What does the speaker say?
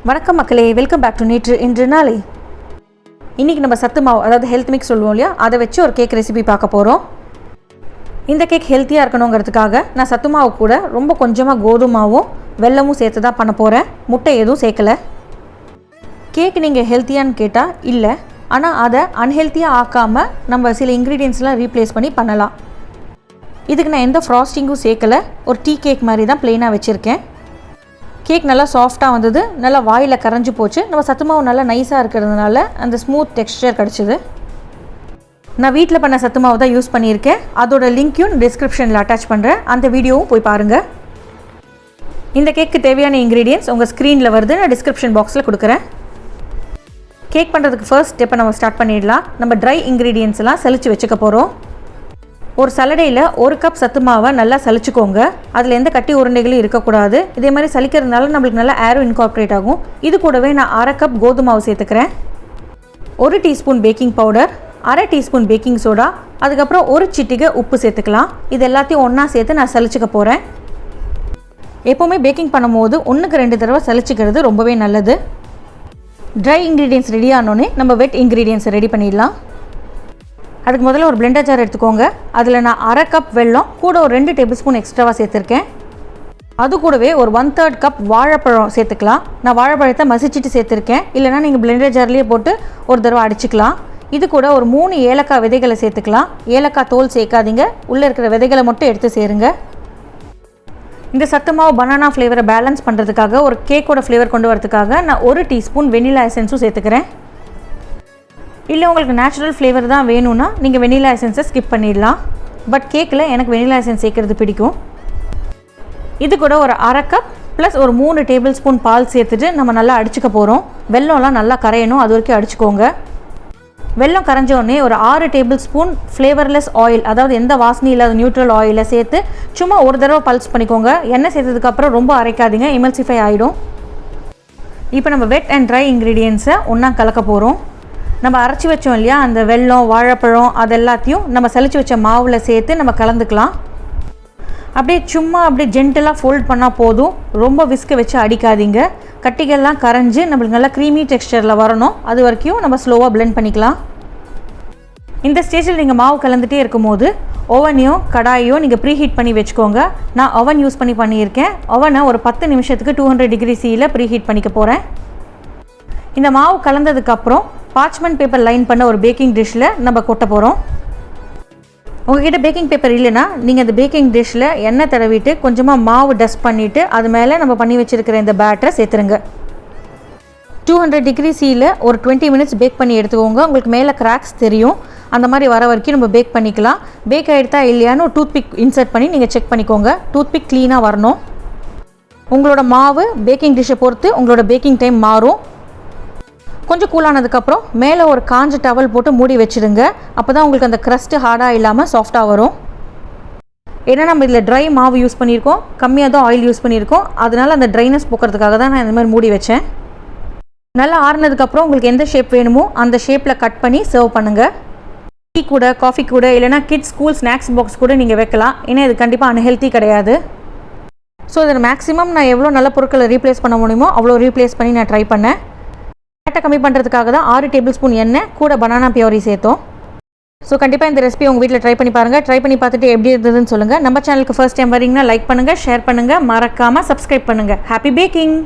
வணக்கம் மக்களே, welcome back to நேற்று இன்று நாளை. இன்றைக்கி நம்ம சத்து மாவு, அதாவது ஹெல்த் மிக்ஸ் சொல்லுவோம் இல்லையா, அதை வச்சு ஒரு கேக் ரெசிபி பார்க்க போகிறோம். இந்த கேக் ஹெல்த்தியாக இருக்கணுங்கிறதுக்காக நான் சத்து மாவு கூட ரொம்ப கொஞ்சமாக கோதுமாவும் வெல்லமும் சேர்த்து தான் பண்ண போகிறேன். முட்டை எதுவும் சேர்க்கலை. கேக் நீங்கள் ஹெல்த்தியான்னு கேட்டால் இல்லை, ஆனால் அதை அன்ஹெல்த்தியாக ஆக்காமல் நம்ம சில இன்க்ரீடியன்ஸ்லாம் ரீப்ளேஸ் பண்ணி பண்ணலாம். இதுக்கு நான் எந்த ஃப்ராஸ்டிங்கும் சேர்க்கலை, ஒரு டீ கேக் மாதிரி தான் ப்ளெயினாக வச்சுருக்கேன். கேக் நல்லா சாஃப்டாக வந்தது, நல்லா வாயில் கரைஞ்சி போச்சு. நம்ம சத்து மாவு நல்லா நைஸாக இருக்கிறதுனால அந்த ஸ்மூத் டெக்ஸ்சர் கிடச்சிது. நான் வீட்டில் பண்ண சத்து மாவு தான் யூஸ் பண்ணியிருக்கேன். அதோட லிங்க்கையும் டிஸ்கிரிப்ஷனில் அட்டாச் பண்ணுறேன், அந்த வீடியோவும் போய் பாருங்கள். இந்த கேக்கு தேவையான இன்க்ரீடியன்ஸ் உங்கள் ஸ்க்ரீனில் வருது, நான் டிஸ்கிரிப்ஷன் பாக்ஸில் கொடுக்குறேன். கேக் பண்ணுறதுக்கு ஃபர்ஸ்ட் ஸ்டெப்பை நம்ம ஸ்டார்ட் பண்ணிடலாம். நம்ம ட்ரை இன்க்ரீடியன்ஸ் எல்லாம் சலிச்சு வச்சுக்க போகிறோம். ஒரு சலடையில் 1 கப் சத்து மாவை நல்லா சலிச்சுக்கோங்க. அதில் எந்த கட்டி உருண்டைகளும் இருக்கக்கூடாது. இதே மாதிரி சலிக்கிறதுனால நம்மளுக்கு நல்லா ஏரும் இன்கார்பரேட் ஆகும். இது கூடவே நான் 1/2 கப் கோதுமாவு சேர்த்துக்கிறேன். 1 teaspoon baking powder, 1/2 teaspoon baking soda, அதுக்கப்புறம் 1 சிட்டிகை உப்பு சேர்த்துக்கலாம். இது எல்லாத்தையும் ஒன்றா சேர்த்து நான் சலிச்சுக்க போகிறேன். எப்போவுமே பேக்கிங் பண்ணும்போது 1க்கு 2 தடவை சலிச்சுக்கிறது ரொம்பவே நல்லது. ட்ரை இன்க்ரீடியன்ஸ் ரெடி ஆனோடனே நம்ம வெட் இன்க்ரீடியன்ஸை ரெடி பண்ணிடலாம். அதுக்கு முதல்ல ஒரு பிளெண்டர் ஜார் எடுத்துக்கோங்க. அதில் நான் 1/2 கப் வெல்லம் கூட ஒரு 2 டேபிள் ஸ்பூன் எக்ஸ்ட்ராவாக சேர்த்துருக்கேன். அது கூடவே ஒரு 1/3 கப் வாழைப்பழம் சேர்த்துக்கலாம். நான் வாழைப்பழத்தை மசிச்சுட்டு சேர்த்துருக்கேன், இல்லைனா நீங்கள் பிளெண்டர் ஜார்லேயே போட்டு ஒரு தடவை அடிச்சுக்கலாம். இது கூட ஒரு 3 ஏலக்காய் விதைகளை சேர்த்துக்கலாம். ஏலக்காய் தோல் சேர்க்காதீங்க, உள்ளே இருக்கிற விதைகளை மட்டும் எடுத்து சேருங்க. இந்த சத்து மாவு பனானா ஃப்ளேவரை பேலன்ஸ் பண்ணுறதுக்காக, ஒரு கேக்கோட ஃப்ளேவர் கொண்டு வரதுக்காக நான் 1 டீஸ்பூன் வெனிலா எசன்ஸும் சேர்த்துக்கிறேன். இல்லை உங்களுக்கு நேச்சுரல் ஃப்ளேவர் தான் வேணும்னா நீங்கள் வெனிலா எசன்ஸை ஸ்கிப் பண்ணிடலாம். பட் கேக்கில் எனக்கு வெனிலா எசன்ஸ் சேர்க்குறது பிடிக்கும். இது கூட ஒரு 1/2 கப் ப்ளஸ் ஒரு 3 டேபிள் ஸ்பூன் பால் சேர்த்துட்டு நம்ம நல்லா அடிச்சுக்க போகிறோம். வெல்லம்லாம் நல்லா கரையணும், அது வரைக்கும் அடிச்சுக்கோங்க. வெல்லம் கரைஞ்சோடனே ஒரு 6 டேபிள் ஸ்பூன் ஃப்ளேவர்லெஸ் ஆயில், அதாவது எந்த வாசனை இல்லாத நியூட்ரல் ஆயிலை சேர்த்து சும்மா ஒரு தடவை பல்ஸ் பண்ணிக்கோங்க. எண்ணெய் சேர்த்ததுக்கப்புறம் ரொம்ப அரைக்காதீங்க, எமல்சிஃபை ஆகிடும். இப்போ நம்ம வெட் அண்ட் ட்ரை இன்க்ரீடியன்ஸை ஒன்றா கலக்க போகிறோம். நம்ம அரைச்சி வச்சோம் இல்லையா, அந்த வெல்லம் வாழைப்பழம் அது எல்லாத்தையும் நம்ம சலிச்சு வச்ச மாவில் சேர்த்து நம்ம கலந்துக்கலாம். அப்படியே ஜென்டலாக ஃபோல்ட் பண்ணால் போதும். ரொம்ப விஸ்க வச்சு அடிக்காதீங்க. கட்டிகள்லாம் கரைஞ்சி நம்மளுக்கு நல்லா க்ரீமி டெக்ஸ்சரில் வரணும். அது வரைக்கும் நம்ம ஸ்லோவாக பிளெண்ட் பண்ணிக்கலாம். இந்த ஸ்டேஜில் நீங்கள் மாவு கலந்துகிட்டே இருக்கும்போது ஓவனையோ கடாயோ நீங்கள் ப்ரீஹீட் பண்ணி வச்சுக்கோங்க. நான் ஓவன் யூஸ் பண்ணியிருக்கேன். ஓவனை ஒரு 10 நிமிஷத்துக்கு 200 டிகிரி சியில் ப்ரீஹீட் பண்ணிக்க போகிறேன். இந்த மாவு கலந்ததுக்கப்புறம் பார்ச்மெண்ட் பேப்பர் லைன் பண்ண ஒரு பேக்கிங் டிஷ்ஷில் நம்ம கொட்ட போகிறோம். உங்கள்கிட்ட பேக்கிங் பேப்பர் இல்லைன்னா நீங்கள் அந்த பேக்கிங் டிஷ்ஷில் எண்ணெய் தடவிட்டு கொஞ்சமாக மாவு டஸ்ட் பண்ணிவிட்டு அது மேலே நம்ம பண்ணி வச்சுருக்கிற இந்த பேட்டரை சேர்த்துருங்க. 200 டிகிரி சியில் ஒரு 20 மினிட்ஸ் பேக் பண்ணி எடுத்துக்கோங்க. உங்களுக்கு மேலே கிராக்ஸ் தெரியும், அந்த மாதிரி வர வரைக்கும் நம்ம பேக் பண்ணிக்கலாம். பேக் ஆகிடுதா இல்லையான்னு ஒரு டூத்பிக் இன்சர்ட் பண்ணி நீங்கள் செக் பண்ணிக்கோங்க. டூத்பிக் க்ளீனாக வரணும். உங்களோட மாவு பேக்கிங் டிஷ்ஷை பொறுத்து உங்களோட பேக்கிங் டைம் மாறும். கொஞ்சம் கூலானதுக்கப்புறம் மேலே ஒரு காஞ்ச டவல் போட்டு மூடி வச்சுடுங்க. அப்போ தான் உங்களுக்கு அந்த க்ரஸ்ட்டு ஹார்டாக இல்லாமல் சாஃப்டாக வரும். ஏன்னா நம்ம இதில் ட்ரை மாவு யூஸ் பண்ணியிருக்கோம், கம்மியாக தான் ஆயில் யூஸ் பண்ணியிருக்கோம். அதனால் அந்த ட்ரைனஸ் போக்குறதுக்காக தான் நான் இந்த மாதிரி மூடி வச்சேன். நல்லா ஆறுனதுக்கப்புறம் உங்களுக்கு எந்த ஷேப் வேணுமோ அந்த ஷேப்பில் கட் பண்ணி சர்வ் பண்ணுங்கள். டீ கூட, காஃபி கூட, இல்லைனா கிட்ஸ் ஸ்கூல் ஸ்நாக்ஸ் பாக்ஸ் கூட நீங்கள் வைக்கலாம். ஏன்னா இது கண்டிப்பாக அன்ஹெல்த்தி கிடையாது. ஸோ இதில் மேக்ஸிமம் நான் எவ்வளோ நல்ல பொருட்களை ரீப்ளேஸ் பண்ண முடியுமோ அவ்வளோ ரீப்ளேஸ் பண்ணி நான் ட்ரை பண்ணேன். ஃபேட்டை கம்மி பண்ணுறதுக்காக தான் 6 டேபிள் ஸ்பூன் எண்ணெய் கூட பனானா பியூரி சேர்த்தோம். ஸோ கண்டிப்பாக இந்த ரெசிபி உங்கள் வீட்டில் ட்ரை பண்ணி பாருங்கள். ட்ரை பண்ணி பார்த்துட்டு எப்படி இருந்ததுன்னு சொல்லுங்கள். நம்ம சேனலுக்கு ஃபர்ஸ்ட் டைம் வரீங்கன்னா லைக் பண்ணுங்கள், ஷேர் பண்ணுங்கள், மறக்காமல் சப்ஸ்கிரைப் பண்ணுங்கள். Happy packing!